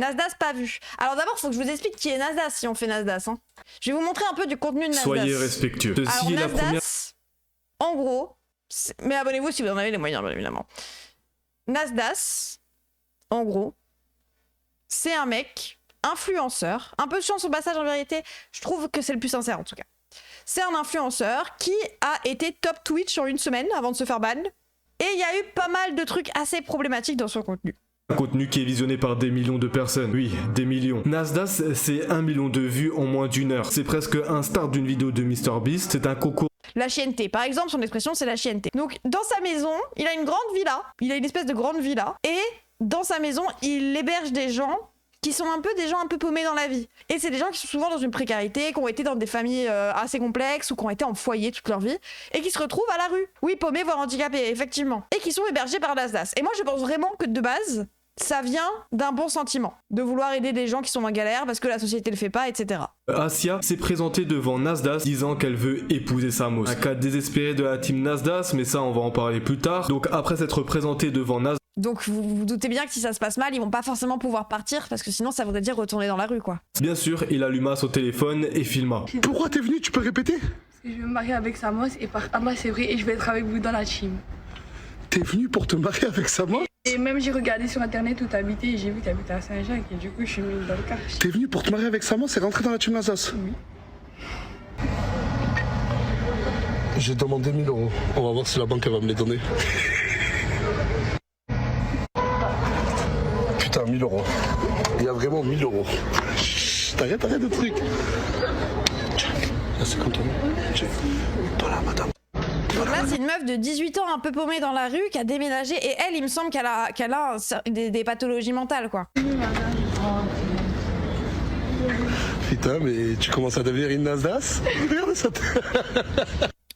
Nasdaq pas vu. Alors d'abord, il faut que je vous explique qui est Nasdaq si on fait Nasdaq. Hein. Je vais vous montrer un peu du contenu de Nasdaq. Soyez respectueux. Alors Nasdaq, en gros, mais abonnez-vous si vous en avez les moyens, bien évidemment. Nasdaq, en gros, c'est un mec influenceur. Un peu de chance au passage en vérité, je trouve que c'est le plus sincère en tout cas. C'est un influenceur qui a été top Twitch en une semaine avant de se faire ban. Et il y a eu pas mal de trucs assez problématiques dans son contenu. Un contenu qui est visionné par des millions de personnes. Oui, des millions. Nasdaq, c'est 1 million de vues en moins d'une heure. C'est presque un start d'une vidéo de MrBeast. C'est un concours. La chienneté. Par exemple, son expression, c'est la chienneté. Donc, dans sa maison, il a une grande villa. Il a une espèce de grande villa. Et dans sa maison, il héberge des gens qui sont des gens un peu paumés dans la vie. Et c'est des gens qui sont souvent dans une précarité, qui ont été dans des familles assez complexes ou qui ont été en foyer toute leur vie et qui se retrouvent à la rue. Oui, paumés, voire handicapés, effectivement. Et qui sont hébergés par Nasdaq. Et moi, je pense vraiment que de base, ça vient d'un bon sentiment, de vouloir aider des gens qui sont en galère parce que la société le fait pas, etc. Asia s'est présentée devant Nasdaq disant qu'elle veut épouser Samos. Un cas désespéré de la team Nasdaq, mais ça on va en parler plus tard. Donc après s'être présentée devant Nasdaq... Donc vous vous doutez bien que si ça se passe mal, ils vont pas forcément pouvoir partir parce que sinon ça voudrait dire retourner dans la rue quoi. Bien sûr, il alluma son téléphone et filma. Pourquoi t'es venu? Tu peux répéter? Parce que je vais me marier avec Samos et par Allah c'est vrai et je vais être avec vous dans la team. T'es venu pour te marier avec Samos? Et même j'ai regardé sur internet où t'habitais et j'ai vu que t'habitais à Saint-Jacques et du coup je suis mise dans le quartier. T'es venu pour te marier avec Samos et rentrer dans la team Nasdaq? Oui. J'ai demandé 1000 euros. On va voir si la banque elle va me les donner. Putain, 1000 euros. Il y a vraiment 1000 euros. Chut, arrête de trucs. Tiens, là 50 euros. Tiens. Voilà, madame. Donc là, c'est une meuf de 18 ans un peu paumée dans la rue qui a déménagé et elle, il me semble qu'elle a des pathologies mentales, quoi. Putain, mais tu commences à devenir une Nasdaq? Regarde ça.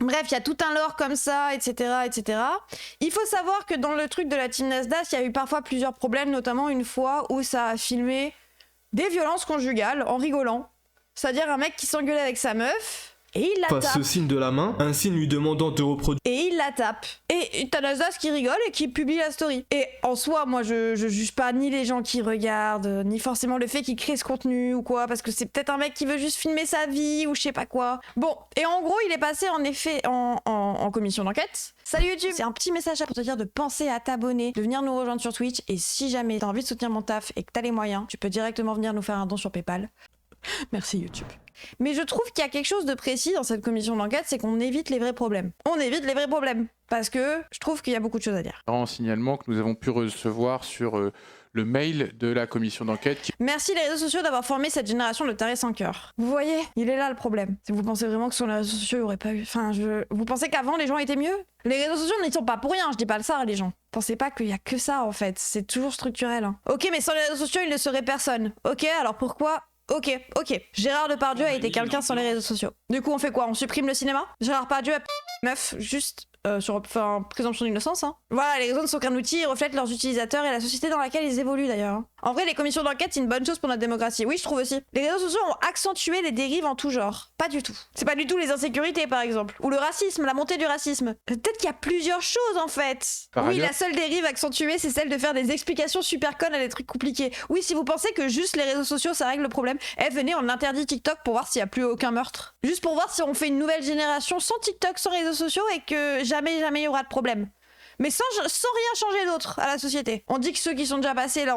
Bref, il y a tout un lore comme ça, etc., etc. Il faut savoir que dans le truc de la team Nasdaq, il y a eu parfois plusieurs problèmes, notamment une fois où ça a filmé des violences conjugales en rigolant. C'est-à-dire un mec qui s'engueulait avec sa meuf... Et il la tape. Passe ce signe de la main, un signe lui demandant de reproduire. Et il la tape. Et t'as Nasdaq qui rigole et qui publie la story. Et en soi, moi, je juge pas ni les gens qui regardent, ni forcément le fait qu'il crée ce contenu ou quoi, parce que c'est peut-être un mec qui veut juste filmer sa vie ou je sais pas quoi. Bon, et en gros, il est passé en effet en commission d'enquête. Salut YouTube! C'est un petit message pour te dire de penser à t'abonner, de venir nous rejoindre sur Twitch, et si jamais t'as envie de soutenir mon taf et que t'as les moyens, tu peux directement venir nous faire un don sur PayPal. Merci YouTube. Mais je trouve qu'il y a quelque chose de précis dans cette commission d'enquête, c'est qu'on évite les vrais problèmes. On évite les vrais problèmes, parce que je trouve qu'il y a beaucoup de choses à dire. Un signalement que nous avons pu recevoir sur le mail de la commission d'enquête. Merci les réseaux sociaux d'avoir formé cette génération de tarés sans cœur. Vous voyez, il est là le problème. Vous pensez vraiment que sur les réseaux sociaux, il n'y aurait pas eu... Vous pensez qu'avant, les gens étaient mieux? Les réseaux sociaux n'y sont pas pour rien, je dis pas ça, les gens. Pensez pas qu'il y a que ça, en fait. C'est toujours structurel. Hein. Ok, mais sans les réseaux sociaux, il ne serait personne. Ok, alors pourquoi... Ok. Gérard Depardieu a été quelqu'un sans les réseaux sociaux. Du coup, on fait quoi? On supprime le cinéma? Gérard Depardieu a meuf, juste sur présomption d'innocence. Hein. Voilà, les réseaux ne sont qu'un outil, ils reflètent leurs utilisateurs et la société dans laquelle ils évoluent d'ailleurs. Hein. En vrai, les commissions d'enquête, c'est une bonne chose pour notre démocratie. Oui, je trouve aussi. Les réseaux sociaux ont accentué les dérives en tout genre. Pas du tout. C'est pas du tout les insécurités, par exemple. Ou le racisme, la montée du racisme. Peut-être qu'il y a plusieurs choses, en fait. Par oui, ailleurs... la seule dérive accentuée, c'est celle de faire des explications super connes à des trucs compliqués. Oui, si vous pensez que juste les réseaux sociaux, ça règle le problème, venez, on interdit TikTok pour voir s'il n'y a plus aucun meurtre. Juste pour voir si on fait une nouvelle génération sans TikTok, sans réseaux sociaux et que jamais il y aura de problème. Mais sans rien changer d'autre à la société. On dit que ceux qui sont déjà passés, là,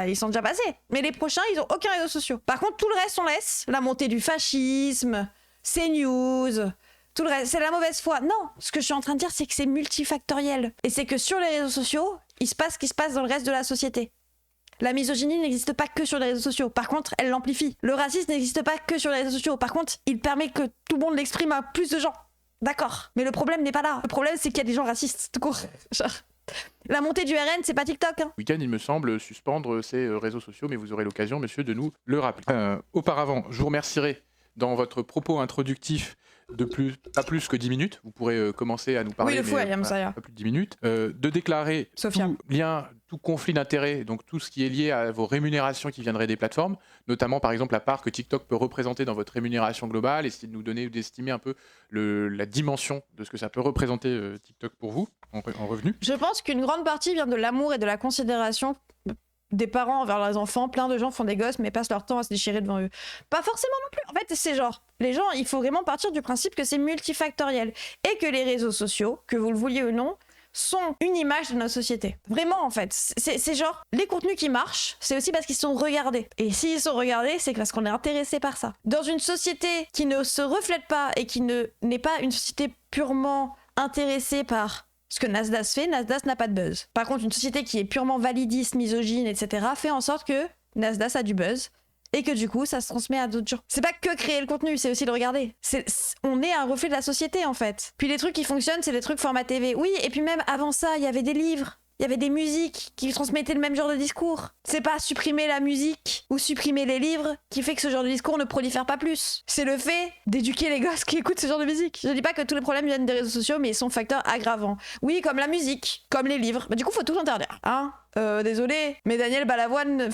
ils sont déjà passés. Mais les prochains, ils ont aucun réseau social. Par contre, tout le reste, on laisse. La montée du fascisme, CNews, tout le reste, c'est la mauvaise foi. Non, ce que je suis en train de dire, c'est que c'est multifactoriel. Et c'est que sur les réseaux sociaux, il se passe ce qui se passe dans le reste de la société. La misogynie n'existe pas que sur les réseaux sociaux. Par contre, elle l'amplifie. Le racisme n'existe pas que sur les réseaux sociaux. Par contre, il permet que tout le monde l'exprime à plus de gens. D'accord. Mais le problème n'est pas là. Le problème, c'est qu'il y a des gens racistes, tout court. Genre, la montée du RN, c'est pas TikTok. Hein. Week-end, il me semble, suspendre ces réseaux sociaux, mais vous aurez l'occasion, monsieur, de nous le rappeler. Auparavant, je vous remercierai dans votre propos introductif pas plus que 10 minutes. Vous pourrez commencer à nous parler, oui, le fou, pas plus de 10 minutes. De déclarer tout conflit d'intérêts, donc tout ce qui est lié à vos rémunérations qui viendraient des plateformes, notamment par exemple la part que TikTok peut représenter dans votre rémunération globale, essayer de nous donner ou d'estimer un peu la dimension de ce que ça peut représenter TikTok pour vous en revenus. Je pense qu'une grande partie vient de l'amour et de la considération des parents envers leurs enfants, plein de gens font des gosses mais passent leur temps à se déchirer devant eux. Pas forcément non plus. En fait, c'est genre, les gens, il faut vraiment partir du principe que c'est multifactoriel et que les réseaux sociaux, que vous le vouliez ou non, sont une image de notre société. Vraiment, en fait. C'est genre, les contenus qui marchent, c'est aussi parce qu'ils sont regardés. Et s'ils sont regardés, c'est parce qu'on est intéressé par ça. Dans une société qui ne se reflète pas et qui n'est pas une société purement intéressée par ce que Nasdaq fait, Nasdaq n'a pas de buzz. Par contre, une société qui est purement validiste, misogyne, etc., fait en sorte que Nasdaq a du buzz. Et que du coup, ça se transmet à d'autres gens. C'est pas que créer le contenu, c'est aussi le regarder. On est un reflet de la société, en fait. Puis les trucs qui fonctionnent, c'est les trucs format TV. Oui, et puis même avant ça, il y avait des livres. Il y avait des musiques qui transmettaient le même genre de discours. C'est pas supprimer la musique ou supprimer les livres qui fait que ce genre de discours ne prolifère pas plus. C'est le fait d'éduquer les gosses qui écoutent ce genre de musique. Je dis pas que tous les problèmes viennent des réseaux sociaux, mais ils sont facteurs aggravants. Oui, comme la musique, comme les livres. Bah du coup, faut tout interdire, hein. Désolé, mais Daniel Balavoine,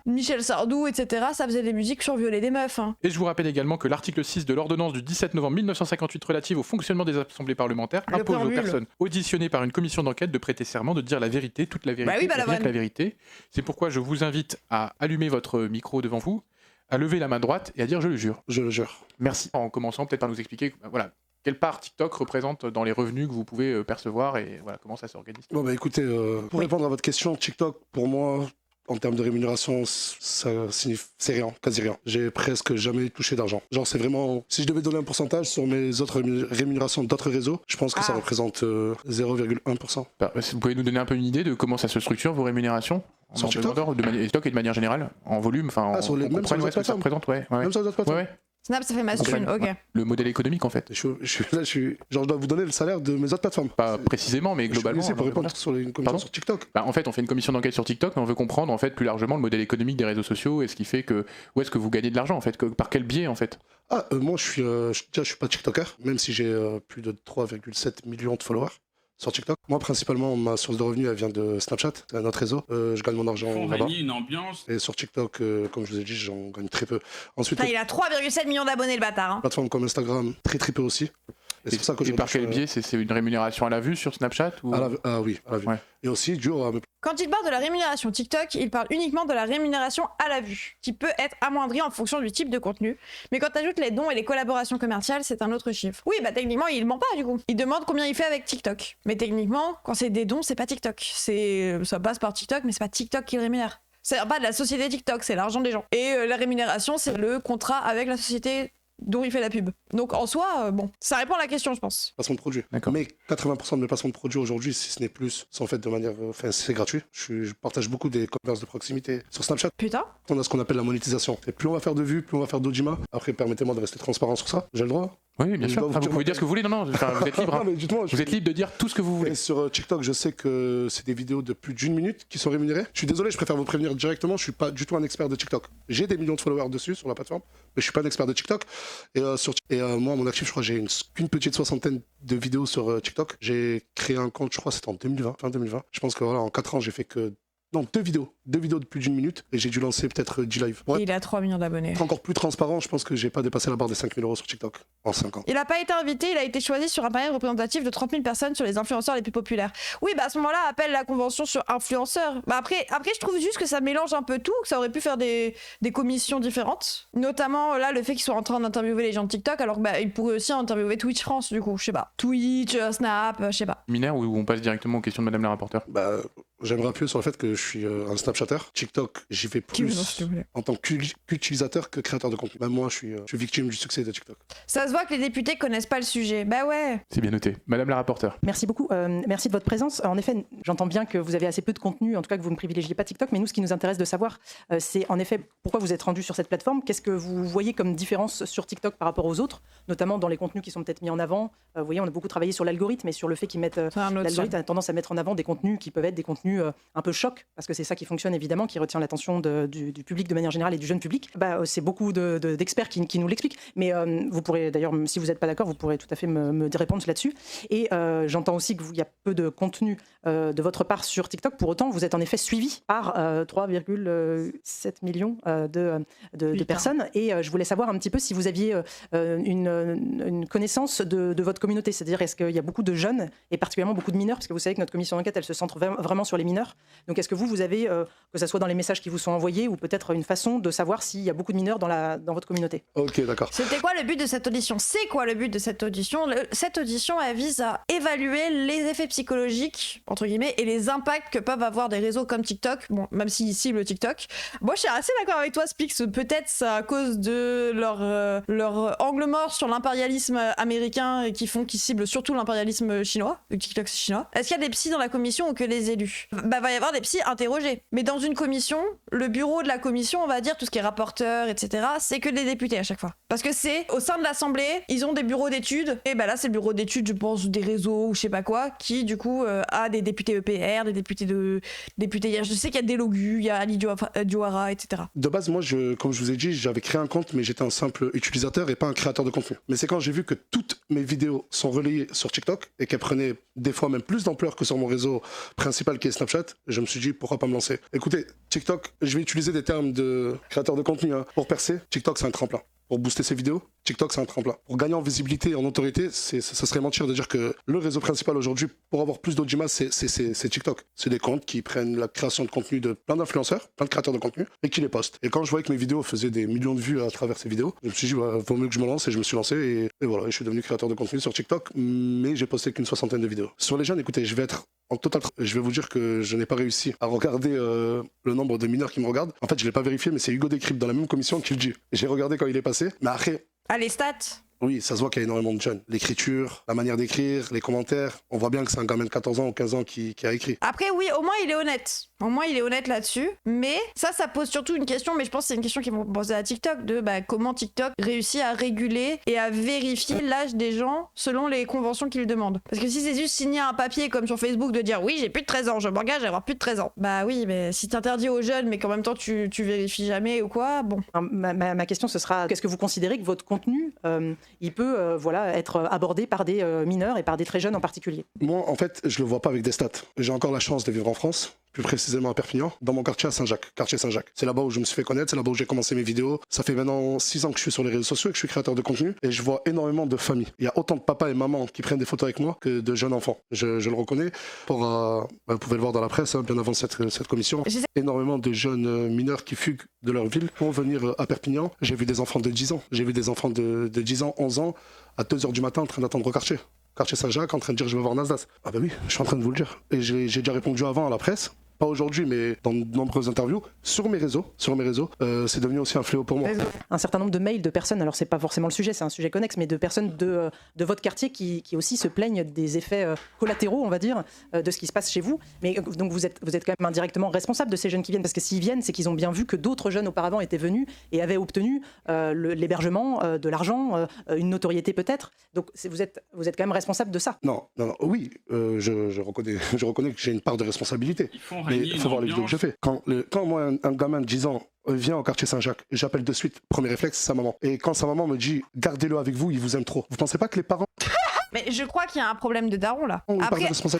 Michel Sardou, etc., ça faisait des musiques sur violer des meufs. Hein. Et je vous rappelle également que l'article 6 de l'ordonnance du 17 novembre 1958 relative au fonctionnement des assemblées parlementaires impose aux personnes auditionnées par une commission d'enquête de prêter serment, de dire la vérité, toute la vérité, rien que la vérité. C'est pourquoi je vous invite à allumer votre micro devant vous, à lever la main droite et à dire « je le jure ». Je le jure. Merci. En commençant peut-être par nous expliquer, voilà, quelle part TikTok représente dans les revenus que vous pouvez percevoir et voilà, comment ça s'organise. Bon bah écoutez, pour répondre à votre question, TikTok, pour moi, en termes de rémunération, ça signifie, c'est rien, quasi rien. J'ai presque jamais touché d'argent. Genre c'est vraiment, si je devais donner un pourcentage sur mes autres rémunérations d'autres réseaux, je pense que ça représente 0,1%. Bah, vous pouvez nous donner un peu une idée de comment ça se structure, vos rémunérations sur TikTok TikTok et de manière générale, en volume, enfin, sur les, même sur les autres plateformes. Même sur les autres plateformes. Ouais. Snap, ça fait masse thune, ok. Le modèle économique, en fait. Je dois vous donner le salaire de mes autres plateformes. Pas précisément, mais globalement. C'est pour répondre sur une commission sur TikTok. Bah, en fait, on fait une commission d'enquête sur TikTok, mais on veut comprendre, en fait, plus largement le modèle économique des réseaux sociaux et ce qui fait que où est-ce que vous gagnez de l'argent, en fait, par quel biais, en fait. Moi, je suis pas TikToker, même si j'ai plus de 3,7 millions de followers sur TikTok. Moi, principalement, ma source de revenus, elle vient de Snapchat, c'est un autre réseau. Je gagne mon argent là-bas. Une ambiance. Et sur TikTok, comme je vous ai dit, j'en gagne très peu. Ensuite, il a 3,7 millions d'abonnés, le bâtard. Hein. Plateformes comme Instagram, très peu aussi. Et c'est pour ça que par quel biais c'est une rémunération à la vue sur Snapchat ou... Oui, à la vue. Ouais. Et aussi, quand il parle de la rémunération TikTok, il parle uniquement de la rémunération à la vue, qui peut être amoindrie en fonction du type de contenu. Mais quand tu ajoutes les dons et les collaborations commerciales, c'est un autre chiffre. Oui, bah techniquement, il ment pas du coup. Il demande combien il fait avec TikTok. Mais techniquement, quand c'est des dons, c'est pas TikTok. Ça passe par TikTok, mais c'est pas TikTok qui le rémunère. C'est pas de la société TikTok, c'est l'argent des gens. Et la rémunération, c'est le contrat avec la société dont il fait la pub. Donc en soi, bon, ça répond à la question, je pense. Placement de produits. Mais 80% de mes placements de produits aujourd'hui, si ce n'est plus, sont faits de manière... Enfin, c'est gratuit. Je partage beaucoup des commerces de proximité sur Snapchat. Putain. On a ce qu'on appelle la monétisation. Et plus on va faire de vues, plus on va faire d'audimat. Après, permettez-moi de rester transparent sur ça. J'ai le droit. Oui, bien sûr. Vous pouvez dire ce que vous voulez. Non, vous êtes libre. Hein. Vous êtes libre de dire tout ce que vous voulez. Et sur TikTok, je sais que c'est des vidéos de plus d'1 minute qui sont rémunérées. Je suis désolé, je préfère vous prévenir directement. Je suis pas du tout un expert de TikTok. J'ai des millions de followers dessus sur la plateforme, mais je suis pas un expert de TikTok. Moi, mon actif, je crois, j'ai qu'une petite soixantaine de vidéos sur TikTok. J'ai créé un compte, je crois, c'était en 2020, fin 2020. Je pense que voilà, en 4 ans, j'ai fait que deux vidéos de plus d'1 minute et j'ai dû lancer peut-être 10 lives. Ouais. Il a 3 millions d'abonnés. Encore plus transparent, je pense que j'ai pas dépassé la barre des 5 000 € sur TikTok en 5 ans. Il a pas été invité, il a été choisi sur un panel représentatif de 30 000 personnes sur les influenceurs les plus populaires. Oui, bah à ce moment-là, appelle la convention sur influenceurs. Bah après, je trouve juste que ça mélange un peu tout, que ça aurait pu faire des commissions différentes. Notamment là, le fait qu'ils soient en train d'interviewer les gens de TikTok, alors que bah ils pourraient aussi interviewer Twitch France, du coup, je sais pas. Twitch, Snap, je sais pas. Minaire, ou on passe directement aux questions de Madame la rapporteure. Bah, j'aimerais appuyer sur le fait que je suis un Snapchatter. TikTok, j'y vais plus en tant qu'utilisateur que créateur de contenu. Même moi, je suis victime du succès de TikTok. Ça se voit que les députés connaissent pas le sujet. Bah ouais. C'est bien noté. Madame la rapporteure. Merci beaucoup. Merci de votre présence. En effet, j'entends bien que vous avez assez peu de contenu, en tout cas que vous ne privilégiez pas TikTok, mais nous, ce qui nous intéresse de savoir, c'est en effet pourquoi vous êtes rendu sur cette plateforme. Qu'est-ce que vous voyez comme différence sur TikTok par rapport aux autres, notamment dans les contenus qui sont peut-être mis en avant. Vous voyez, on a beaucoup travaillé sur l'algorithme et sur le fait qu'ils mettent... l'algorithme a tendance à mettre en avant des contenus qui peuvent être des contenus un peu chocs, parce que c'est ça qui fonctionne évidemment, qui retient l'attention du public de manière générale et du jeune public. C'est beaucoup d'experts qui nous l'expliquent, mais vous pourrez d'ailleurs, si vous n'êtes pas d'accord, vous pourrez tout à fait me répondre là-dessus. Et j'entends aussi qu'il y a peu de contenu de votre part sur TikTok, pour autant vous êtes en effet suivi par 3,7 millions de personnes, et je voulais savoir un petit peu si vous aviez une connaissance de votre communauté, c'est-à-dire est-ce qu'il y a beaucoup de jeunes, et particulièrement beaucoup de mineurs, parce que vous savez que notre commission d'enquête, elle se centre vraiment sur sur les mineurs. Donc est-ce que vous avez, que ce soit dans les messages qui vous sont envoyés ou peut-être une façon de savoir s'il y a beaucoup de mineurs dans votre communauté? Ok, d'accord. C'était quoi le but de cette audition? C'est quoi le but de cette audition? Cette audition, elle vise à évaluer les effets psychologiques, entre guillemets, et les impacts que peuvent avoir des réseaux comme TikTok, bon, même s'ils ciblent TikTok. Moi, je suis assez d'accord avec toi, Spix. Peut-être c'est à cause de leur angle mort sur l'impérialisme américain et qui ciblent surtout l'impérialisme chinois. Le TikTok, c'est chinois. Est-ce qu'il y a des psys dans la commission ou que des élus? Bah, va y avoir des psys interrogés. Mais dans une commission, le bureau de la commission, on va dire, tout ce qui est rapporteur, etc., c'est que des députés à chaque fois. Parce que c'est au sein de l'Assemblée, ils ont des bureaux d'études, et bah là, c'est le bureau d'études, je pense, des réseaux ou je sais pas quoi, qui du coup a des députés EPR, des députés je sais qu'il y a des Logu, il y a Ali Diawara, etc. De base, moi, comme je vous ai dit, j'avais créé un compte, mais j'étais un simple utilisateur et pas un créateur de contenu. Mais c'est quand j'ai vu que toutes mes vidéos sont relayées sur TikTok et qu'elles prenaient des fois même plus d'ampleur que sur mon réseau principal qui est Snapchat, je me suis dit pourquoi pas me lancer. Écoutez, TikTok, je vais utiliser des termes de créateur de contenu. Pour percer, TikTok c'est un tremplin. Pour booster ses vidéos, TikTok c'est un tremplin. Pour gagner en visibilité et en autorité, ce serait mentir de dire que le réseau principal aujourd'hui, pour avoir plus d'audimat, c'est TikTok. C'est des comptes qui prennent la création de contenu de plein d'influenceurs, plein de créateurs de contenu, et qui les postent. Et quand je voyais que mes vidéos faisaient des millions de vues à travers ces vidéos, je me suis dit, vaut mieux que je me lance, et je me suis lancé, et voilà, je suis devenu créateur de contenu sur TikTok, mais j'ai posté qu'une 60aine de vidéos. Sur les jeunes, écoutez, je vais vous dire que je n'ai pas réussi à regarder le nombre de mineurs qui me regardent. En fait, je l'ai pas vérifié, mais c'est Hugo Décrypte dans la même commission qui le dit. J'ai regardé quand il est passé, mais après... Ah, les stats? Oui, ça se voit qu'il y a énormément de jeunes. L'écriture, la manière d'écrire, les commentaires, on voit bien que c'est un gamin de 14 ans ou 15 ans qui a écrit. Après, oui, au moins il est honnête. Au moins il est honnête là-dessus. Mais ça pose surtout une question, mais je pense que c'est une question qu'ils vont poser à TikTok, de comment TikTok réussit à réguler et à vérifier l'âge des gens selon les conventions qu'ils demandent. Parce que si c'est juste signer un papier comme sur Facebook de dire oui, j'ai plus de 13 ans, je m'engage à avoir plus de 13 ans. Bah oui, mais si t'interdis aux jeunes, mais qu'en même temps tu vérifies jamais ou quoi, bon. Alors, ma question, ce sera, qu'est-ce que vous considérez que votre contenu, il peut être abordé par des mineurs et par des très jeunes en particulier? Moi, en fait, je le vois pas avec des stats. J'ai encore la chance de vivre en France, plus précisément à Perpignan, dans mon quartier à Saint-Jacques, quartier Saint-Jacques. C'est là-bas où je me suis fait connaître, c'est là-bas où j'ai commencé mes vidéos. Ça fait maintenant 6 ans que je suis sur les réseaux sociaux et que je suis créateur de contenu, et je vois énormément de familles. Il y a autant de papas et mamans qui prennent des photos avec moi que de jeunes enfants. Je le reconnais. Vous pouvez le voir dans la presse, bien avant cette commission. Énormément de jeunes mineurs qui fuguent de leur ville pour venir à Perpignan. J'ai vu des enfants de 10 ans. J'ai vu des enfants de 10 ans, 11 ans, à 2h du matin en train d'attendre au quartier Saint-Jacques, en train de dire je veux voir Nasdaq. Ah bah oui, je suis en train de vous le dire. Et j'ai déjà répondu avant à la presse. Pas aujourd'hui, mais dans de nombreuses interviews, sur mes réseaux, c'est devenu aussi un fléau pour moi. Un certain nombre de mails de personnes, alors c'est pas forcément le sujet, c'est un sujet connexe, mais de personnes de votre quartier qui aussi se plaignent des effets collatéraux, on va dire, de ce qui se passe chez vous. Mais donc vous êtes quand même indirectement responsable de ces jeunes qui viennent, parce que s'ils viennent, c'est qu'ils ont bien vu que d'autres jeunes auparavant étaient venus et avaient obtenu l'hébergement, de l'argent, une notoriété peut-être. Donc vous êtes quand même responsable de ça. Non, oui, je reconnais que j'ai une part de responsabilité. Mais il faut voir les vidéos que je fais. Quand moi, un gamin de 10 ans vient au quartier Saint-Jacques, j'appelle de suite, premier réflexe, c'est sa maman. Et quand sa maman me dit « gardez-le avec vous, il vous aime trop », vous pensez pas que les parents... Mais je crois qu'il y a un problème de daron là.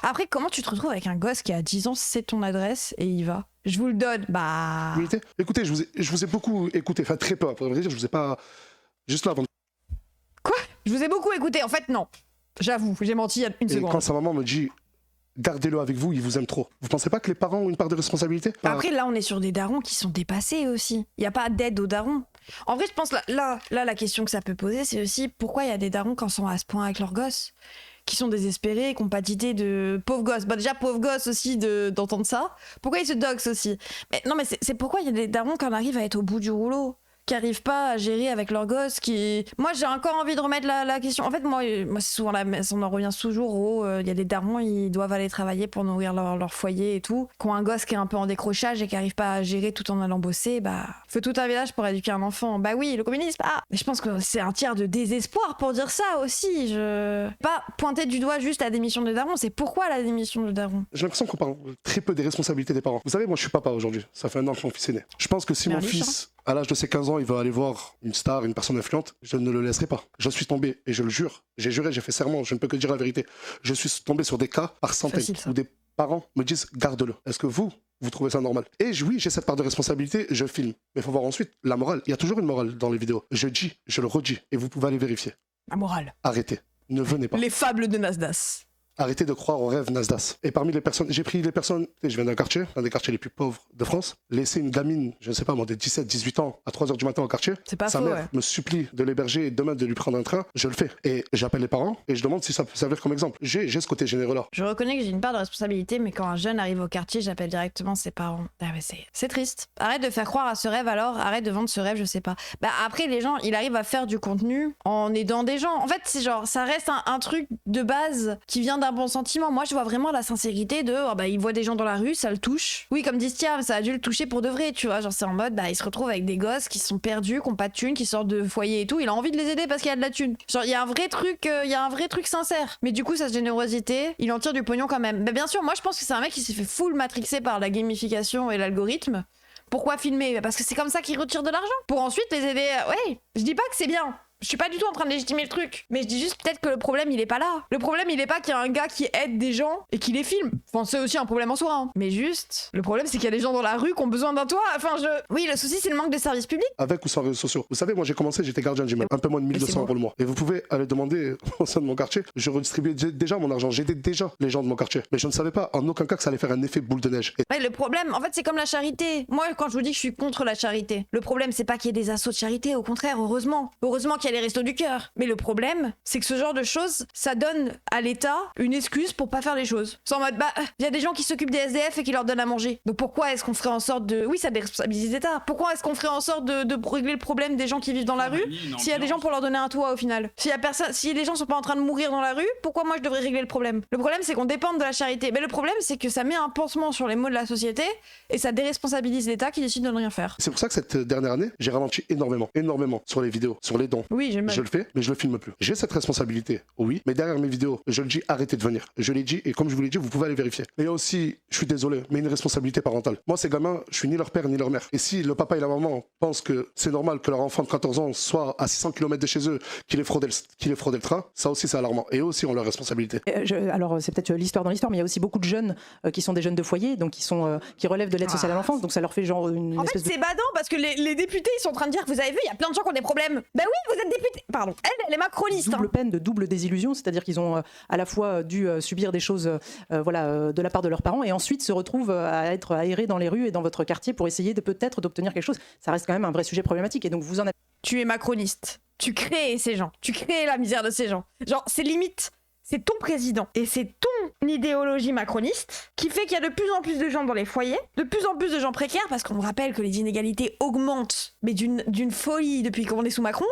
Après, comment tu te retrouves avec un gosse qui a 10 ans, c'est ton adresse et il va? Je vous le donne, bah... Écoutez, je vous ai beaucoup écouté, enfin très peu, pour vrai dire, je vous ai pas... Juste là avant... Quoi? Je vous ai beaucoup écouté, en fait non. J'avoue, j'ai menti il y a une seconde. Et quand sa maman me dit... gardez-le avec vous, il vous aime trop. Vous pensez pas que les parents ont une part de responsabilité? Après, là, on est sur des darons qui sont dépassés aussi. Il n'y a pas d'aide aux darons. En vrai, je pense, là, la question que ça peut poser, c'est aussi pourquoi il y a des darons quand ils sont à ce point avec leurs gosses, qui sont désespérés, qui n'ont pas d'idée de pauvres gosses. Bah déjà, pauvres gosses aussi d'entendre ça. Pourquoi ils se doxent aussi? Mais non, mais c'est pourquoi il y a des darons quand on arrive à être au bout du rouleau, qui arrivent pas à gérer avec leurs gosses, Moi, j'ai encore envie de remettre la question. En fait, moi c'est souvent on en revient toujours au... Il y a des darons, ils doivent aller travailler pour nourrir leur foyer et tout. Qui ont un gosse qui est un peu en décrochage et qui arrive pas à gérer tout en allant bosser, bah... Faut tout un village pour éduquer un enfant. Bah oui, le communisme, Mais je pense que c'est un tiers de désespoir pour dire ça aussi. Pas pointer du doigt juste la démission de daron, c'est pourquoi la démission de daron? J'ai l'impression qu'on parle très peu des responsabilités des parents. Vous savez, moi, je suis papa aujourd'hui. Ça fait un an que mon fils est né. Je pense que si mon fils... à l'âge de ses 15 ans, il va aller voir une star, une personne influente, je ne le laisserai pas. Je suis tombé, et je le jure, j'ai juré, j'ai fait serment, je ne peux que dire la vérité. Je suis tombé sur des cas par centaines où des parents me disent « garde-le ». Est-ce que vous trouvez ça normal? Et oui, j'ai cette part de responsabilité, je filme. Mais il faut voir ensuite la morale. Il y a toujours une morale dans les vidéos. Je dis, je le redis, et vous pouvez aller vérifier. La morale. Arrêtez. Ne venez pas. Les fables de Nasdaq. Arrêtez de croire aux rêves Nasdaq. Et parmi les personnes, j'ai pris les personnes, je viens d'un quartier, un des quartiers les plus pauvres de France, laisser une gamine, je ne sais pas moi, de 17, 18 ans, à 3h du matin au quartier, C'est pas sa faux, mère ouais. me supplie de l'héberger et demain de lui prendre un train, je le fais. Et j'appelle les parents et je demande si ça peut servir comme exemple. J'ai ce côté généreux-là. Je reconnais que j'ai une part de responsabilité, mais quand un jeune arrive au quartier, j'appelle directement ses parents. Ah ouais, c'est triste. Arrête de faire croire à ce rêve alors, arrête de vendre ce rêve, je sais pas. Bah après, les gens, il arrive à faire du contenu en aidant des gens. En fait, c'est genre, ça reste un truc de base qui vient d'un bon sentiment. Moi, je vois vraiment la sincérité de, oh bah, il voit des gens dans la rue, ça le touche. Oui, comme dit Stiam, ça a dû le toucher pour de vrai, tu vois. Genre, c'est en mode, bah, il se retrouve avec des gosses qui sont perdus, qui ont pas de thunes, qui sortent de foyer et tout. Il a envie de les aider parce qu'il y a de la thune. Genre, il y a un vrai truc sincère. Mais du coup, sa générosité, il en tire du pognon quand même. Bah, bien sûr, moi, je pense que c'est un mec qui s'est fait full matrixer par la gamification et l'algorithme. Pourquoi filmer? Parce que c'est comme ça qu'il retire de l'argent. Pour ensuite les aider. Ouais, je dis pas que c'est bien. Je suis pas du tout en train de légitimer le truc. Mais je dis juste peut-être que le problème, il est pas là. Le problème, il est pas qu'il y a un gars qui aide des gens et qui les filme. Enfin, c'est aussi un problème en soi. Hein. Mais juste, le problème, c'est qu'il y a des gens dans la rue qui ont besoin d'un toit. Enfin, Oui, le souci, c'est le manque de services publics. Avec ou sans réseaux sociaux. Vous savez, moi j'ai commencé, j'étais gardien d'immeuble, un peu moins de 1200 euros le mois. Et vous pouvez aller demander au sein de mon quartier, je redistribuais déjà mon argent, j'aidais déjà les gens de mon quartier. Mais je ne savais pas en aucun cas que ça allait faire un effet boule de neige. Et Ouais, le problème, en fait, c'est comme la charité. Moi, quand je vous dis que je suis contre la charité, le problème, c'est pas qu'il y ait des assos de charité, au contraire, heureusement. Heureusement qu'il y a les restos du cœur. Mais le problème, c'est que ce genre de choses, ça donne à l'État une excuse pour pas faire les choses. C'est en mode, bah, il y a des gens qui s'occupent des SDF et qui leur donnent à manger. Donc pourquoi est-ce qu'on ferait en sorte de... Oui, ça déresponsabilise l'État. Pourquoi est-ce qu'on ferait en sorte de régler le problème des gens qui vivent dans la rue s'il y a des gens pour leur donner un toit au final? S'il y a personne, si les gens sont pas en train de mourir dans la rue, pourquoi moi je devrais régler le problème? Le problème, c'est qu'on dépend de la charité. Mais le problème, c'est que ça met un pansement sur les maux de la société et ça déresponsabilise l'État qui décide de ne rien faire. c'est pour ça que cette dernière année, j'ai ralenti énormément sur les vidéos, sur les dons. Oui, j'ai le Je le fais, mais je le filme plus. J'ai cette responsabilité, oui, mais derrière mes vidéos, je le dis, arrêtez de venir. Je l'ai dit, et comme je vous l'ai dit, vous pouvez aller vérifier. Mais aussi, je suis désolé, mais une responsabilité parentale. Moi, ces gamins, je suis ni leur père ni leur mère. Et si le papa et la maman pensent que c'est normal que leur enfant de 14 ans soit à 600 km de chez eux, qu'il ait fraudé le train, ça aussi c'est alarmant. Et eux aussi ont leur responsabilité. Alors, c'est peut-être l'histoire dans l'histoire, mais il y a aussi beaucoup de jeunes qui sont des jeunes de foyer, donc qui relèvent de l'aide sociale à l'enfance, donc ça leur fait genre une En fait, espèce de... c'est badant parce que les députés, ils sont en train de dire, vous avez vu, il y a plein de gens qui ont des problèmes. Bah oui, vous êtes député. Pardon, elle est macroniste. double peine, de double désillusion, c'est-à-dire qu'ils ont à la fois dû subir des choses de la part de leurs parents et ensuite se retrouvent à être aérés dans les rues et dans votre quartier pour essayer peut-être d'obtenir quelque chose. Ça reste quand même un vrai sujet problématique et donc vous en avez... Tu es macroniste. Tu crées ces gens. Tu crées la misère de ces gens. Genre, c'est limite. C'est ton président et c'est ton idéologie macroniste qui fait qu'il y a de plus en plus de gens dans les foyers, de plus en plus de gens précaires, parce qu'on me rappelle que les inégalités augmentent, mais d'une folie depuis qu'on est sous Macron.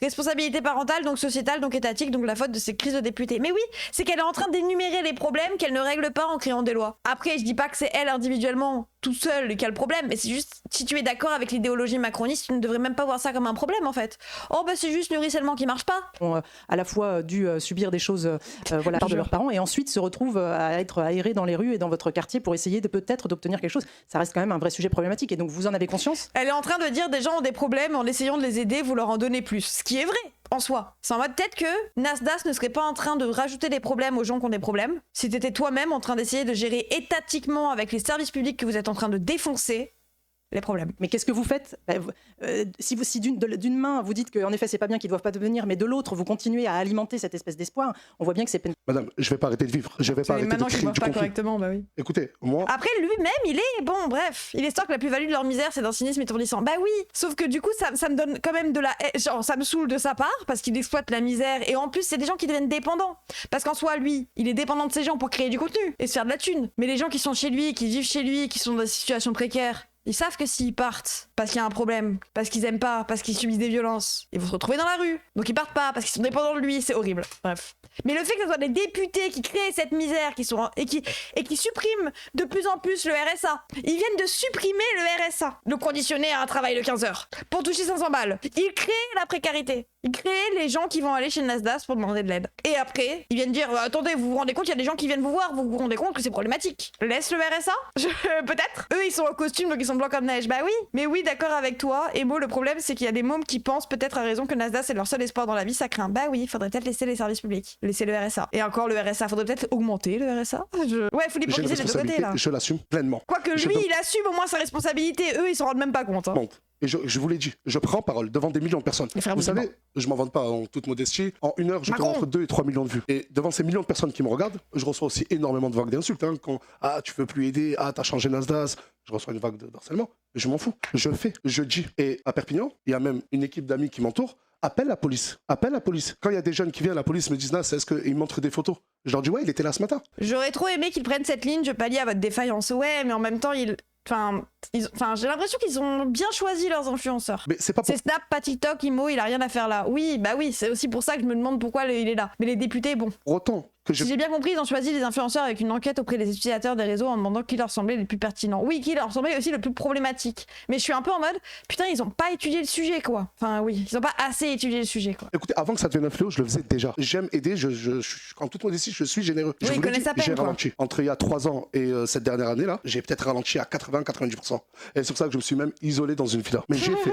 Responsabilité parentale, donc sociétale, donc étatique, donc la faute de ces crises de députés. Mais oui, c'est qu'elle est en train d'énumérer les problèmes qu'elle ne règle pas en créant des lois. Après, je dis pas que c'est elle individuellement, tout seul, qui a le problème, mais c'est juste, si tu es d'accord avec l'idéologie macroniste, tu ne devrais même pas voir ça comme un problème en fait. Oh bah c'est juste le ruissellement qui marche pas. Ont à la fois dû subir des choses de la part de leurs parents et ensuite se retrouvent à être aérés dans les rues et dans votre quartier pour essayer peut-être d'obtenir quelque chose. Ça reste quand même un vrai sujet problématique et donc vous en avez conscience. Elle est en train de dire des gens ont des problèmes, en essayant de les aider, vous leur en donnez plus. Ce qui est vrai en soi. C'est en mode peut-être que Nasdaq ne serait pas en train de rajouter des problèmes aux gens qui ont des problèmes si t'étais toi-même en train d'essayer de gérer étatiquement avec les services publics que vous êtes en train de défoncer les problèmes. Mais qu'est-ce que vous faites si d'une main vous dites qu'en effet c'est pas bien qu'ils doivent pas devenir, mais de l'autre vous continuez à alimenter cette espèce d'espoir, on voit bien que c'est peine. Madame, je vais pas arrêter de vivre, je vais pas arrêter de créer du conflit. Correctement, bah oui. Écoutez, moi... Après lui-même, il est bon, bref, il est sûr que la plus-value de leur misère c'est d'un cynisme étourdissant. Bah oui, sauf que du coup ça me donne quand même de la... Genre ça me saoule de sa part parce qu'il exploite la misère et en plus c'est des gens qui deviennent dépendants. Parce qu'en soi lui, il est dépendant de ces gens pour créer du contenu et se faire de la thune. Mais les gens qui sont chez lui, qui vivent chez lui, qui sont dans des situations précaires, ils savent que s'ils partent parce qu'il y a un problème, parce qu'ils aiment pas, parce qu'ils subissent des violences, ils vont se retrouver dans la rue. Donc ils partent pas parce qu'ils sont dépendants de lui, c'est horrible. Bref. Mais le fait que ce soit des députés qui créent cette misère et qui suppriment de plus en plus le RSA. Ils viennent de supprimer le RSA, le conditionner à un travail de 15 heures pour toucher 500 balles. Ils créent la précarité. Ils créent les gens qui vont aller chez le Nasdaq pour demander de l'aide. Et après, ils viennent dire attendez, vous vous rendez compte, il y a des gens qui viennent vous voir, vous vous rendez compte que c'est problématique. Laisse le RSA peut-être. Eux, ils sont en costume, donc ils sont blancs comme neige. Bah oui, mais oui, d'accord avec toi. Et moi, le problème, c'est qu'il y a des mômes qui pensent peut-être à raison que Nasdaq, c'est leur seul espoir dans la vie, ça craint. Bah oui, faudrait peut-être laisser les services publics, laisser le RSA. Et encore le RSA, faudrait peut-être augmenter le RSA. Ouais, faut l'hypocrisie des deux côtés là. Je l'assume pleinement. Quoique lui, il assume au moins sa responsabilité. Eux, ils s'en rendent même pas compte. Hein. Bon. Et je vous l'ai dit, je prends parole devant des millions de personnes. Vous savez, je m'en vante pas en toute modestie. En 1 heure, je fais entre 2 et 3 millions de vues. Et devant ces millions de personnes qui me regardent, je reçois aussi énormément de vagues d'insultes. Hein, quand tu veux plus aider, t'as changé Nasdaq. Je reçois une vague d'harcèlement. Je m'en fous. Je fais, je dis. Et à Perpignan, il y a même une équipe d'amis qui m'entoure. Appelle la police. Quand il y a des jeunes qui viennent, la police me disent est-ce qu'ils montrent des photos? Je leur dis ouais, il était là ce matin. J'aurais trop aimé qu'ils prennent cette ligne, je pallie à votre défaillance. Ouais, mais en même temps, j'ai l'impression qu'ils ont bien choisi leurs influenceurs. Mais c'est pas pour... C'est Snap, pas TikTok, Imo, il a rien à faire là. Oui, c'est aussi pour ça que je me demande pourquoi il est là. Mais les députés, bon. Pour autant que si j'ai bien compris, ils ont choisi les influenceurs avec une enquête auprès des utilisateurs des réseaux en demandant qui leur semblait les plus pertinents. Oui, qui leur semblait aussi le plus problématique. Mais je suis un peu en mode, putain, ils ont pas étudié le sujet, quoi. Enfin, oui, ils ont pas assez étudié le sujet, quoi. Écoutez, avant que ça devienne un fléau, je le faisais déjà. J'aime aider, en toute modestie, je suis généreux. Oui, ils connaissent à peine, j'ai ralenti. Entre il y a 3 ans et cette dernière année-là, j'ai peut-être ralenti à 80-90%. Et c'est pour ça que je me suis même isolé dans une villa. Mais j'ai fait.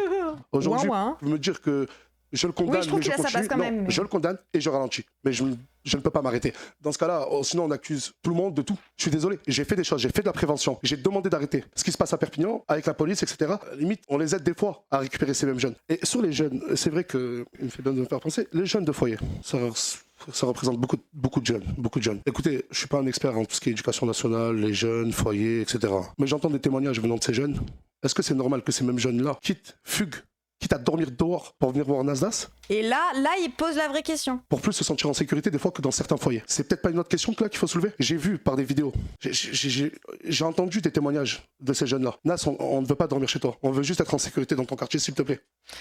Aujourd'hui, vous me dire que je le condamne, oui, je trouve qu'il a sa place quand même. Je le condamne et je ralentis. Mais je ne peux pas m'arrêter. Dans ce cas-là, sinon on accuse tout le monde de tout. Je suis désolé. J'ai fait des choses, j'ai fait de la prévention. J'ai demandé d'arrêter ce qui se passe à Perpignan, avec la police, etc. Limite, on les aide des fois à récupérer ces mêmes jeunes. Et sur les jeunes, c'est vrai qu'il me fait bien de me faire penser, les jeunes de foyer, ça représente beaucoup de jeunes. Écoutez, je suis pas un expert en tout ce qui est éducation nationale, les jeunes, foyer, etc. Mais j'entends des témoignages venant de ces jeunes. Est-ce que c'est normal que ces mêmes jeunes-là fuguent, quitte à dormir dehors pour venir voir Nasdaq? Et là, il pose la vraie question. Pour plus se sentir en sécurité des fois que dans certains foyers. C'est peut-être pas une autre question que là qu'il faut soulever. J'ai vu par des vidéos, j'ai entendu des témoignages de ces jeunes-là. Nas, on ne veut pas dormir chez toi. On veut juste être en sécurité dans ton quartier, s'il te plaît.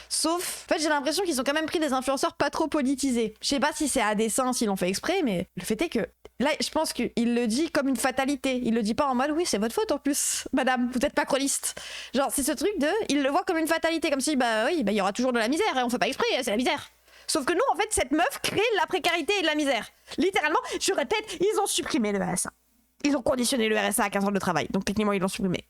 Sauf, en fait, j'ai l'impression qu'ils ont quand même pris des influenceurs pas trop politisés. Je sais pas si c'est à dessein, s'ils l'ont fait exprès, mais le fait est que là, je pense qu'il le dit comme une fatalité. Il le dit pas en mode oui, c'est votre faute en plus, madame, vous êtes macroniste. Genre, c'est ce truc de, il le voit comme une fatalité, comme si il y aura toujours de la misère et on fait pas exprès, c'est la misère. Sauf que nous, en fait, cette meuf crée la précarité et de la misère. Littéralement, je répète, ils ont supprimé le RSA. Ils ont conditionné le RSA à 15 ans de travail, donc techniquement, ils l'ont supprimé.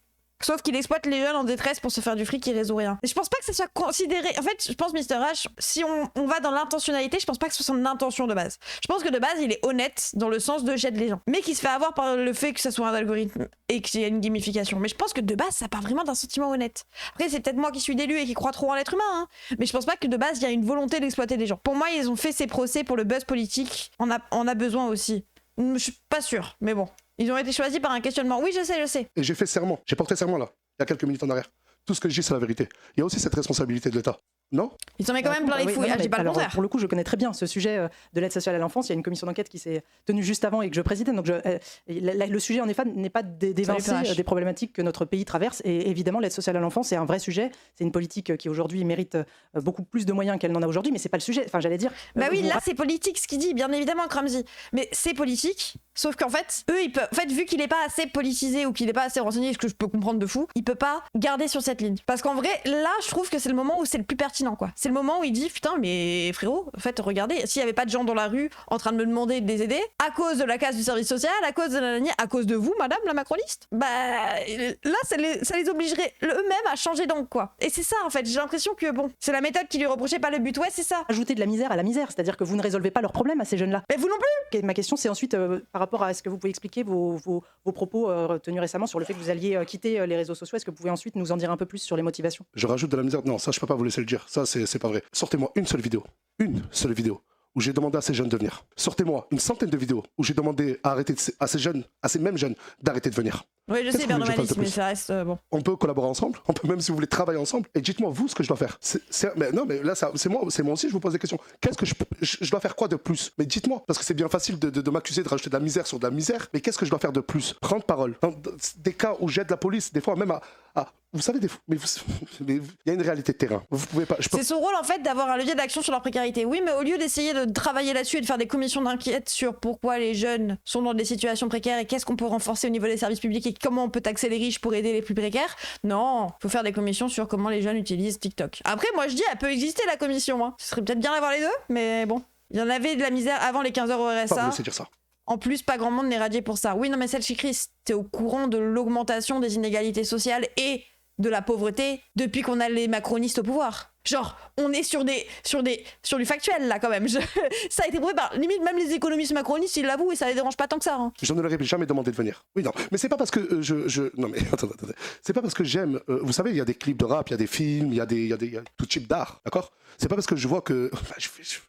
Sauf qu'il exploite les jeunes en détresse pour se faire du fric qui résout rien. Et je pense pas que ça soit considéré. En fait, je pense, Mr. H, si on va dans l'intentionnalité, je pense pas que ce soit son intention de base. Je pense que de base, il est honnête dans le sens de j'aide les gens. Mais qu'il se fait avoir par le fait que ça soit un algorithme et qu'il y a une gamification. Mais je pense que de base, ça part vraiment d'un sentiment honnête. Après, c'est peut-être moi qui suis d'élu et qui crois trop en l'être humain, hein. Mais je pense pas que de base, il y a une volonté d'exploiter des gens. Pour moi, ils ont fait ces procès pour le buzz politique. On a besoin aussi. Je suis pas sûre, mais bon. Ils ont été choisis par un questionnement. Oui, je sais. Et j'ai fait serment. J'ai porté serment là, il y a quelques minutes en arrière. Tout ce que je dis, c'est la vérité. Il y a aussi cette responsabilité de l'État. Non? Ils s'en mettent quand même plein les fouilles. Je dis pas le contraire. Pour le coup, je connais très bien ce sujet de l'aide sociale à l'enfance. Il y a une commission d'enquête qui s'est tenue juste avant et que je présidais. Donc le sujet, en effet, n'est pas d'évincer des problématiques que notre pays traverse. Et évidemment, l'aide sociale à l'enfance, c'est un vrai sujet. C'est une politique qui aujourd'hui mérite beaucoup plus de moyens qu'elle n'en a aujourd'hui. Mais c'est pas le sujet. Enfin, j'allais dire. Bah oui, là, c'est politique ce qu'il dit, bien évidemment, Cramsy. Mais c'est politique. Sauf qu'en fait, eux, ils peuvent. En fait, vu qu'il est pas assez politisé ou qu'il est pas assez renseigné, ce que je peux comprendre de fou, il peut pas garder sur cette ligne. Parce qu'en vrai, là, je trouve que c'est le moment où c'est le plus pertinent, quoi. C'est le moment où il dit putain, mais frérot, en fait, regardez, s'il y avait pas de gens dans la rue en train de me demander de les aider, à cause de la casse du service social, à cause de la ligne, à cause de vous, madame la macroniste, bah là, ça les obligerait eux-mêmes à changer d'angle, quoi. Et c'est ça, en fait, j'ai l'impression que bon, c'est la méthode qui lui reprochait, pas le but. Ouais, c'est ça. Ajouter de la misère à la misère, c'est-à-dire que vous ne résolvez pas leurs problèmes à ces jeunes-là. Mais vous non plus. Et ma question, c'est ensuite par rapport à ce que vous pouvez expliquer vos propos tenus récemment sur le fait que vous alliez quitter les réseaux sociaux. Est-ce que vous pouvez ensuite nous en dire un peu plus sur les motivations? Je rajoute de la misère. Non, ça, je peux pas vous laisser le dire. Ça, c'est pas vrai. Sortez-moi une seule vidéo où j'ai demandé à ces jeunes de venir. Sortez-moi une centaine de vidéos où j'ai demandé à ces mêmes jeunes d'arrêter de venir. Oui, je sais, Bernomalis, mais ça reste bon. On peut collaborer ensemble, on peut même, si vous voulez, travailler ensemble. Et dites-moi, vous, ce que je dois faire. Mais là, c'est moi aussi, je vous pose des questions. Qu'est-ce que je dois faire quoi de plus? Mais dites-moi, parce que c'est bien facile de m'accuser de rajouter de la misère sur de la misère. Mais qu'est-ce que je dois faire de plus? Prendre parole. Dans des cas où j'aide la police, des fois même vous savez, mais il y a une réalité de terrain. Vous pouvez pas. C'est son rôle en fait d'avoir un levier d'action sur leur précarité. Oui, mais au lieu d'essayer de travailler là-dessus et de faire des commissions d'enquête sur pourquoi les jeunes sont dans des situations précaires et qu'est-ce qu'on peut renforcer au niveau des services publics et comment on peut taxer les riches pour aider les plus précaires, non, faut faire des commissions sur comment les jeunes utilisent TikTok. Après, moi je dis, elle peut exister la commission. Hein. Ce serait peut-être bien d'avoir les deux, mais bon, il y en avait de la misère avant les 15 € au RSA. Pas vous laisser dire ça. En plus, pas grand monde n'est radié pour ça. Oui, non, mais celle chez Chris, t'es au courant de l'augmentation des inégalités sociales et de la pauvreté depuis qu'on a les macronistes au pouvoir. Genre, on est sur du factuel là quand même. Ça a été prouvé par limite même les économistes macronistes, ils l'avouent et ça les dérange pas tant que ça. Hein. Je ne leur ai jamais demandé de venir. Oui, non. Mais c'est pas parce que non, mais attendez. C'est pas parce que j'aime. Vous savez, il y a des clips de rap, il y a des films, il y a tout type d'art, d'accord? C'est pas parce que je vois que.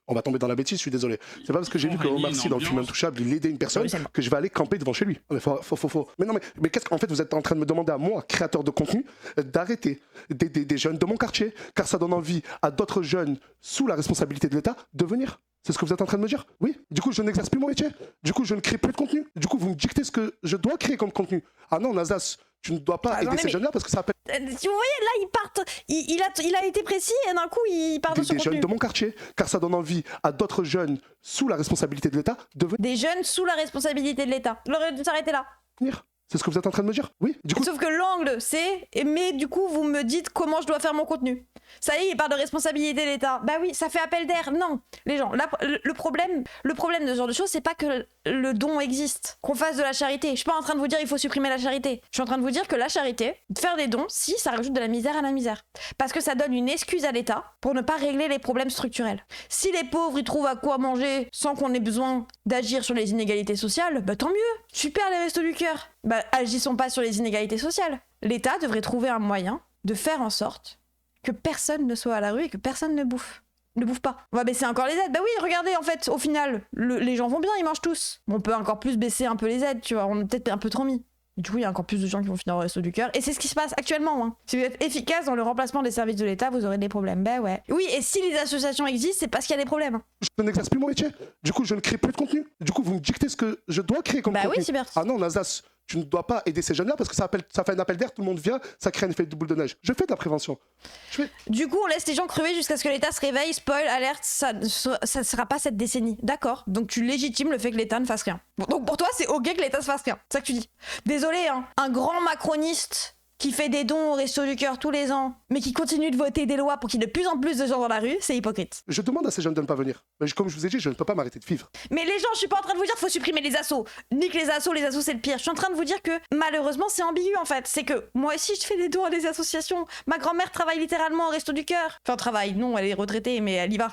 On va tomber dans la bêtise, je suis désolé. C'est pas parce que j'ai vu que Omar Sy dans le film Intouchable, il aidait une personne que je vais aller camper devant chez lui. Mais faut. Mais non, mais qu'est-ce qu'en fait vous êtes en train de me demander à moi, créateur de contenu, d'arrêter des jeunes de mon quartier, car ça donne envie à d'autres jeunes sous la responsabilité de l'État de venir. C'est ce que vous êtes en train de me dire? Oui. Du coup, je n'exerce plus mon métier. Du coup, je ne crée plus de contenu. Du coup, vous me dictez ce que je dois créer comme contenu. Ah non, Nazas, tu ne dois pas aider ces jeunes-là parce que ça appelle. Vous voyez, là, ils partent. Il a été précis et d'un coup, il part de son contenu. Des jeunes de mon quartier, car ça donne envie à d'autres jeunes sous la responsabilité de l'État de venir. Des jeunes sous la responsabilité de l'État. Il aurait dû s'arrêter là. C'est ce que vous êtes en train de me dire? Oui. Du coup. Sauf que l'angle, c'est. Mais du coup, vous me dites comment je dois faire mon contenu. Ça y est, il parle de responsabilité de l'État. Bah oui, ça fait appel d'air. Non, les gens. Là, le problème de ce genre de choses, c'est pas que le don existe, qu'on fasse de la charité. Je suis pas en train de vous dire il faut supprimer la charité. Je suis en train de vous dire que la charité, faire des dons, si ça rajoute de la misère à la misère, parce que ça donne une excuse à l'État pour ne pas régler les problèmes structurels. Si les pauvres ils trouvent à quoi manger sans qu'on ait besoin d'agir sur les inégalités sociales, bah tant mieux. Super les restos du cœur. Bah agissons pas sur les inégalités sociales. L'État devrait trouver un moyen de faire en sorte que personne ne soit à la rue et que personne ne bouffe pas. On va baisser encore les aides. Bah oui, regardez, en fait, au final, les gens vont bien, ils mangent tous. On peut encore plus baisser un peu les aides, tu vois, on a peut-être un peu trop mis. Du coup, il y a encore plus de gens qui vont finir au resto du cœur. Et c'est ce qui se passe actuellement. Hein. Si vous êtes efficace dans le remplacement des services de l'État, vous aurez des problèmes. Ben ouais. Oui, et si les associations existent, c'est parce qu'il y a des problèmes. Je n'exerce plus mon métier. Du coup, je ne crée plus de contenu. Du coup, vous me dictez ce que je dois créer comme contenu. Bah oui, c'est bien. Ah non, Nazas, tu ne dois pas aider ces jeunes-là parce que ça fait un appel d'air, tout le monde vient, ça crée un effet de boule de neige. Je fais de la prévention. Du coup, on laisse les gens crever jusqu'à ce que l'État se réveille. Spoil, alerte, ça ne sera pas cette décennie. D'accord. Donc tu légitimes le fait que l'État ne fasse rien. Bon, donc pour toi, c'est ok que l'État ne fasse rien. C'est ça que tu dis. Désolé, hein. Un grand macroniste qui fait des dons au Resto du Cœur tous les ans, mais qui continue de voter des lois pour qu'il y ait de plus en plus de gens dans la rue, c'est hypocrite. Je demande à ces jeunes de ne pas venir. Mais comme je vous ai dit, je ne peux pas m'arrêter de vivre. Mais les gens, je suis pas en train de vous dire qu'il faut supprimer les assos. Nique les assos c'est le pire. Je suis en train de vous dire que malheureusement c'est ambigu en fait. C'est que moi aussi je fais des dons à des associations. Ma grand-mère travaille littéralement au Resto du Cœur. Enfin travaille, non, elle est retraitée, mais elle y va.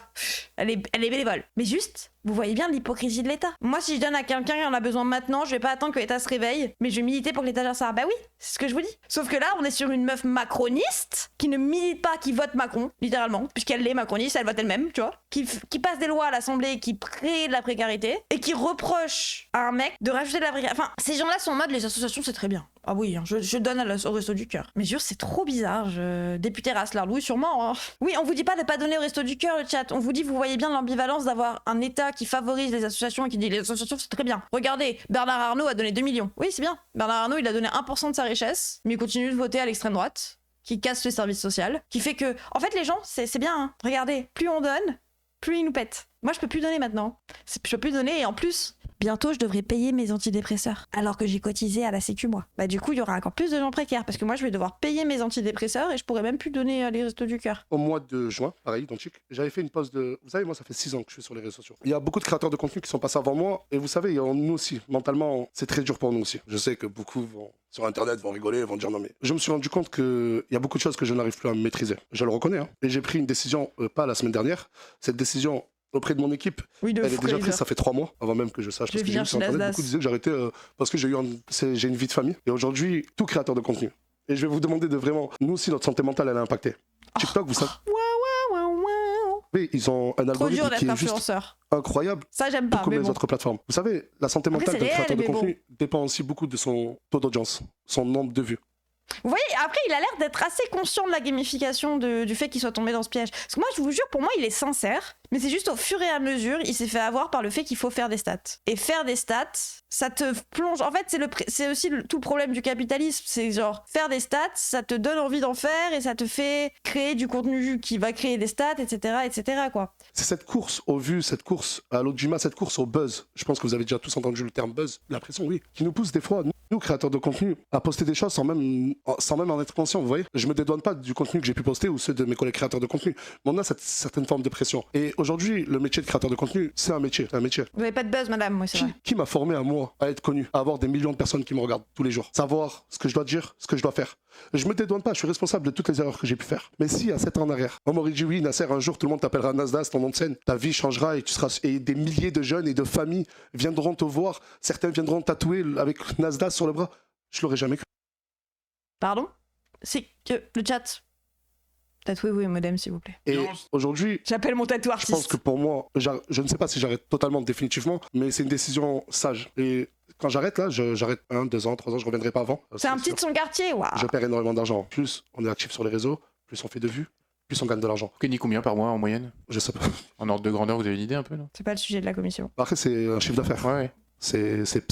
Elle est bénévole. Mais juste, vous voyez bien l'hypocrisie de l'État. Moi, si je donne à quelqu'un qui en a besoin maintenant, je vais pas attendre que l'État se réveille, mais je vais militer pour que l'État gère ça. Bah oui, c'est ce que je vous dis. Sauf que là, on est sur une meuf macroniste qui ne milite pas, qui vote Macron, littéralement, puisqu'elle est macroniste, elle vote elle-même, tu vois, qui passe des lois à l'Assemblée qui crée de la précarité et qui reproche à un mec de rajouter de la précarité. Enfin, ces gens-là sont en mode les associations, c'est très bien. Ah oui, hein, je donne au Resto du Cœur. Mais jure, c'est trop bizarre. Député Raslar-Louis, sûrement. Hein. Oui, on vous dit pas de pas donner au Resto du Cœur, le chat. On vous dit, vous voyez bien l'ambivalence d'avoir un État qui favorise les associations et qui dit les associations, c'est très bien. Regardez, Bernard Arnault a donné 2 millions. Oui, c'est bien. Bernard Arnault, il a donné 1% de sa richesse, mais il continue de voter à l'extrême droite, qui casse le service social, qui fait que... En fait, les gens, c'est bien. Hein. Regardez, plus on donne, plus ils nous pètent. Moi, je peux plus donner maintenant. Je peux plus donner et en plus... Bientôt, je devrais payer mes antidépresseurs, alors que j'ai cotisé à la Sécu, moi. Bah du coup, il y aura encore plus de gens précaires, parce que moi, je vais devoir payer mes antidépresseurs et je pourrais même plus donner les Restos du Cœur. Au mois de juin, pareil, identique, j'avais fait une pause de... Vous savez, moi, ça fait 6 ans que je suis sur les réseaux sociaux. Il y a beaucoup de créateurs de contenu qui sont passés avant moi, et vous savez, nous aussi, mentalement, c'est très dur pour nous aussi. Je sais que beaucoup vont sur Internet, vont rigoler, vont dire non mais... Je me suis rendu compte qu'il y a beaucoup de choses que je n'arrive plus à maîtriser. Je le reconnais, hein. Et j'ai pris une décision, pas la semaine dernière, cette décision... auprès de mon équipe, elle est déjà prise, ça fait 3 mois, avant même que je sache, parce que j'ai vu sur Internet, beaucoup disaient que j'arrêtais parce que j'ai une vie de famille. Et aujourd'hui, tout créateur de contenu. Et je vais vous demander de vraiment, nous aussi, notre santé mentale, elle est impactée. TikTok, vous savez... Oui, ils ont un algorithme qui est juste incroyable. Ça, j'aime pas. Tout comme les autres plateformes. Vous savez, la santé mentale d'un créateur de contenu dépend aussi beaucoup de son taux d'audience, son nombre de vues. Vous voyez, après, il a l'air d'être assez conscient de la gamification, du fait qu'il soit tombé dans ce piège. Parce que moi, je vous jure, pour moi, il est sincère. Mais c'est juste au fur et à mesure, il s'est fait avoir par le fait qu'il faut faire des stats. Et faire des stats, ça te plonge... En fait, c'est aussi tout le problème du capitalisme. C'est genre, faire des stats, ça te donne envie d'en faire et ça te fait créer du contenu qui va créer des stats, etc., quoi. C'est cette course aux vues, cette course à l'audimat, cette course au buzz. Je pense que vous avez déjà tous entendu le terme buzz. L'impression, oui. Qui nous pousse des fois, nous, créateurs de contenu, à poster des choses sans même en être conscient, vous voyez. Je me dédouane pas du contenu que j'ai pu poster ou ceux de mes collègues créateurs de contenu. Mais on a cette certaine forme de pression. Et Aujourd'hui, le métier de créateur de contenu, c'est un métier. Vous avez pas de buzz, madame, moi, c'est vrai. Qui m'a formé à moi, à être connu, à avoir des millions de personnes qui me regardent tous les jours, savoir ce que je dois dire, ce que je dois faire. Je me dédouane pas, je suis responsable de toutes les erreurs que j'ai pu faire. Mais si, à 7 ans en arrière, on m'aurait dit oui, Nasser, un jour tout le monde t'appellera Nasdas, ton nom de scène, ta vie changera et tu seras et des milliers de jeunes et de familles viendront te voir, certains viendront tatouer avec Nasdas sur le bras, je l'aurais jamais cru. Pardon? C'est que le chat. Tatouez-vous et modem, s'il vous plaît. Et aujourd'hui, j'appelle mon tatou artiste. Je pense que pour moi, je ne sais pas si j'arrête totalement définitivement, mais c'est une décision sage. Et quand j'arrête là, j'arrête 1, 2 ans, 3 ans, je reviendrai pas avant. C'est un petit de son quartier, waouh. Je perds énormément d'argent. Plus on est actif sur les réseaux, plus on fait de vues, plus on gagne de l'argent. Vous gagnez combien par mois en moyenne? Je sais pas. En ordre de grandeur, vous avez une idée un peu là? C'est pas le sujet de la commission. Après, c'est un chiffre d'affaires. Ouais. Ça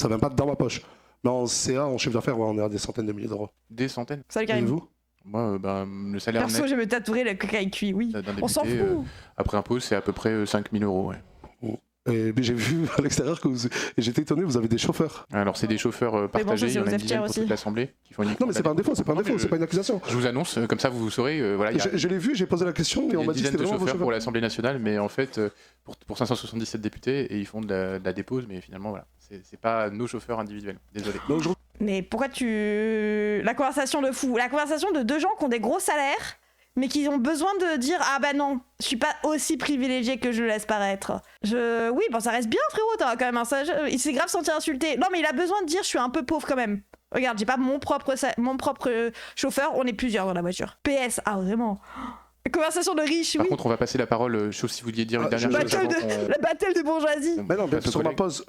vient pas dans ma poche. Mais en CA, en chiffre d'affaires, on est à des centaines de milliers d'euros. Des centaines? Salut Et Karim. vous? Moi, le salaire Perso, net je vais me tatouer le cocaïne cuit, oui. On s'en fout. Après impôt, c'est à peu près 5 000 euros. Ouais. Et j'ai vu à l'extérieur que et j'étais étonné, vous avez des chauffeurs. Alors, c'est des chauffeurs partagés, il y en a une dizaine pour toute l'Assemblée. Non, mais c'est pas un défaut, c'est pas une accusation. Je vous annonce, comme ça vous saurez. Voilà, je l'ai vu, j'ai posé la question et on m'a dit que c'était vraiment vos chauffeurs pour l'Assemblée nationale, mais en fait, pour 577 députés, et ils font de la dépose, mais finalement, voilà, c'est pas nos chauffeurs individuels. Désolé. Mais pourquoi la conversation de fou, la conversation de deux gens qui ont des gros salaires, mais qui ont besoin de dire ah bah non, je suis pas aussi privilégié que je le laisse paraître. Oui, bon ça reste bien frérot, t'as quand même un sage. Il s'est grave senti insulté. Non mais il a besoin de dire je suis un peu pauvre quand même. Regarde, j'ai pas mon propre chauffeur, on est plusieurs dans la voiture. PS, ah vraiment. Conversation de riche, oui. Par contre, on va passer la parole, sauf si vous vouliez dire une dernière chose. La battle de bourgeoisie. Mais non, sur ma pause,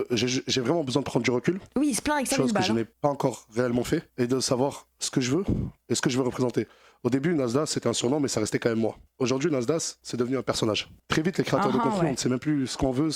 j'ai vraiment besoin de prendre du recul. Oui, il se plaint avec ça. Chose que je n'ai pas encore réellement fait, et de savoir ce que je veux et ce que je veux représenter. Au début, Nasdas, c'était un surnom, mais ça restait quand même moi. Aujourd'hui, Nasdas, c'est devenu un personnage. Très vite, les créateurs de contenu, on ne sait même plus ce qu'on veut.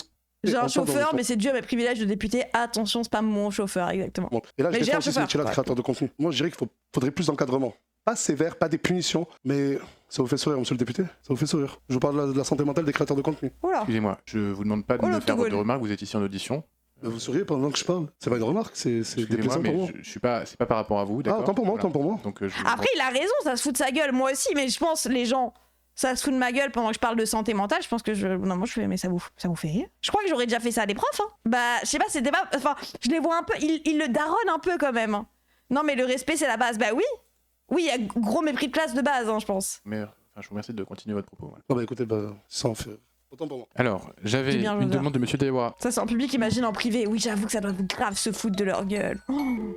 J'ai un chauffeur, mais c'est dû à mes privilèges de député. Attention, c'est pas mon chauffeur, exactement. Bon. Et là, je défends aussi ce métier-là de créateur de contenu. Moi, je dirais qu'il faudrait plus d'encadrement. Pas sévère, pas des punitions, mais ça vous fait sourire, monsieur le député? Ça vous fait sourire? Je vous parle de la santé mentale des créateurs de contenu. Excusez-moi, je vous demande pas de me faire de remarques, vous êtes ici en audition. Vous souriez pendant que je parle. C'est pas une remarque, c'est déplaisant pour moi. C'est pas par rapport à vous, d'accord? Ah, tant pour moi, tant pour moi. Donc, après, il a raison, ça se fout de sa gueule, moi aussi, mais je pense les gens, ça se fout de ma gueule pendant que je parle de santé mentale, je pense que non, moi je fais, mais ça vous fait rire? Je crois que j'aurais déjà fait ça à des profs, hein. Bah, je sais pas, c'était pas, enfin, je les vois un peu, ils le daronnent un peu quand même. Hein. Non, mais le respect, c'est la base. Bah oui, il y a gros mépris de classe de base, hein, je pense. Mais, je vous remercie de continuer votre propos. Voilà. Non, bah écoutez, ça en fait. Autant pour moi. Alors, j'avais une demande de monsieur Dewa. Ça, c'est en public, imagine en privé. Oui, j'avoue que ça doit grave se foutre de leur gueule. Oh.